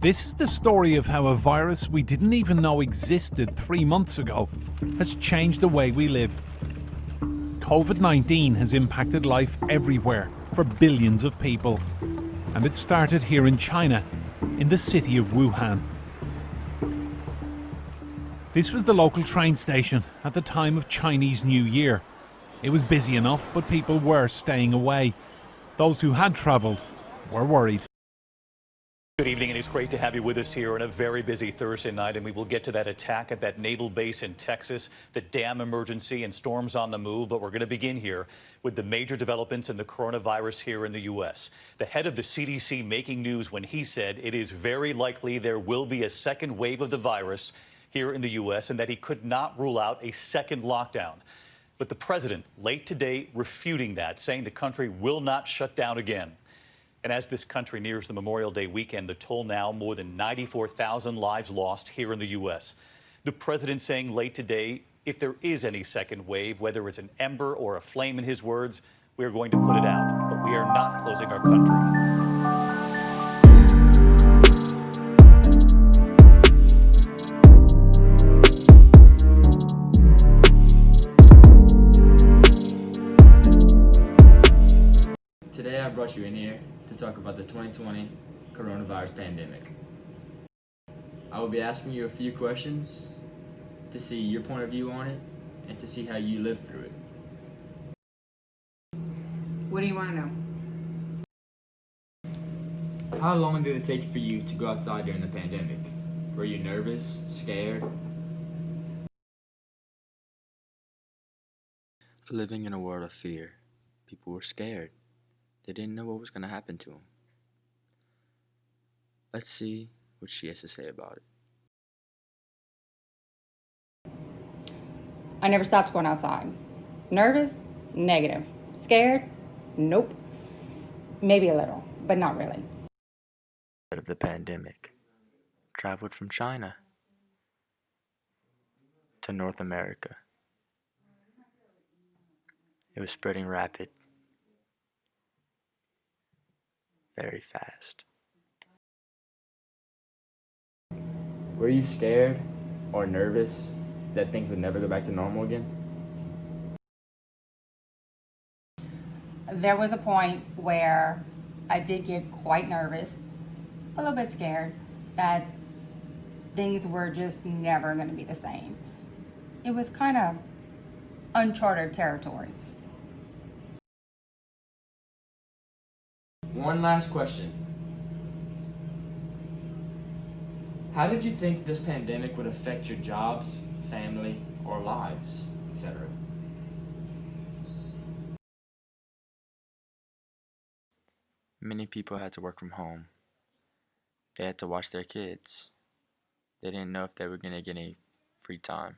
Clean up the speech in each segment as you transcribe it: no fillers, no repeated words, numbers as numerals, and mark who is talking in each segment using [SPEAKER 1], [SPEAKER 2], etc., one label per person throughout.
[SPEAKER 1] This is the story of how a virus we didn't even know existed 3 months ago has changed the way we live. COVID-19 has impacted life everywhere for billions of people. And it started here in China, in the city of Wuhan. This was the local train station at the time of Chinese New Year. It was busy enough, but people were staying away. Those who had travelled were worried.
[SPEAKER 2] Good evening, and it's great to have you with us here on a very busy Thursday night, and we will get to that attack at that naval base in Texas, the dam emergency, and storms on the move. But we're going to begin here with the major developments in the coronavirus here in the U.S. The head of the CDC making news when he said it is very likely there will be a second wave of the virus here in the U.S. and that he could not rule out a second lockdown. But the president late today refuting that, saying the country will not shut down again. And as this country nears the Memorial Day weekend, the toll now more than 94,000 lives lost here in the U.S. The president saying late today, if there is any second wave, whether it's an ember or a flame in his words, we are going to put it out. But we are not closing our country.
[SPEAKER 3] Today I brought you in here to talk about the 2020 coronavirus pandemic. I will be asking you a few questions to see your point of view on it and to see how you lived through it.
[SPEAKER 4] What do you want to know?
[SPEAKER 3] How long did it take for you to go outside during the pandemic? Were you nervous, scared?
[SPEAKER 5] Living in a world of fear, people were scared. They didn't know what was going to happen to them. Let's see what she has to say about it.
[SPEAKER 4] I never stopped going outside. Nervous? Negative. Scared? Nope. Maybe a little, but not really.
[SPEAKER 5] Of the pandemic, traveled from China to North America. It was spreading rapid, very fast.
[SPEAKER 3] Were you scared or nervous that things would never go back to normal again?
[SPEAKER 4] There was a point where I did get quite nervous, a little bit scared that things were just never going to be the same. It was kind of uncharted territory.
[SPEAKER 3] One last question. How did you think this pandemic would affect your jobs, family, or lives, etc.?
[SPEAKER 5] Many people had to work from home. They had to watch their kids. They didn't know if they were going to get any free time.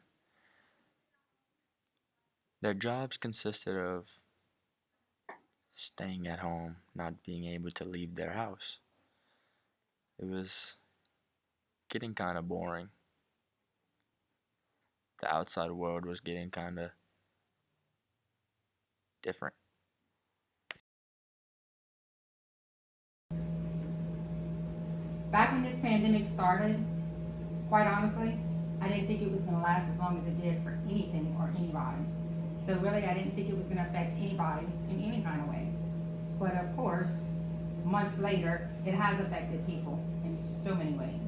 [SPEAKER 5] Their jobs consisted of staying at home, not being able to leave their house. It was getting kind of boring. The outside world was getting kind of different.
[SPEAKER 4] Back when this pandemic started, quite honestly, I didn't think it was going to last as long as it did for anything or anybody. So really, I didn't think it was going to affect anybody in any kind of way. But of course, months later, it has affected people in so many ways.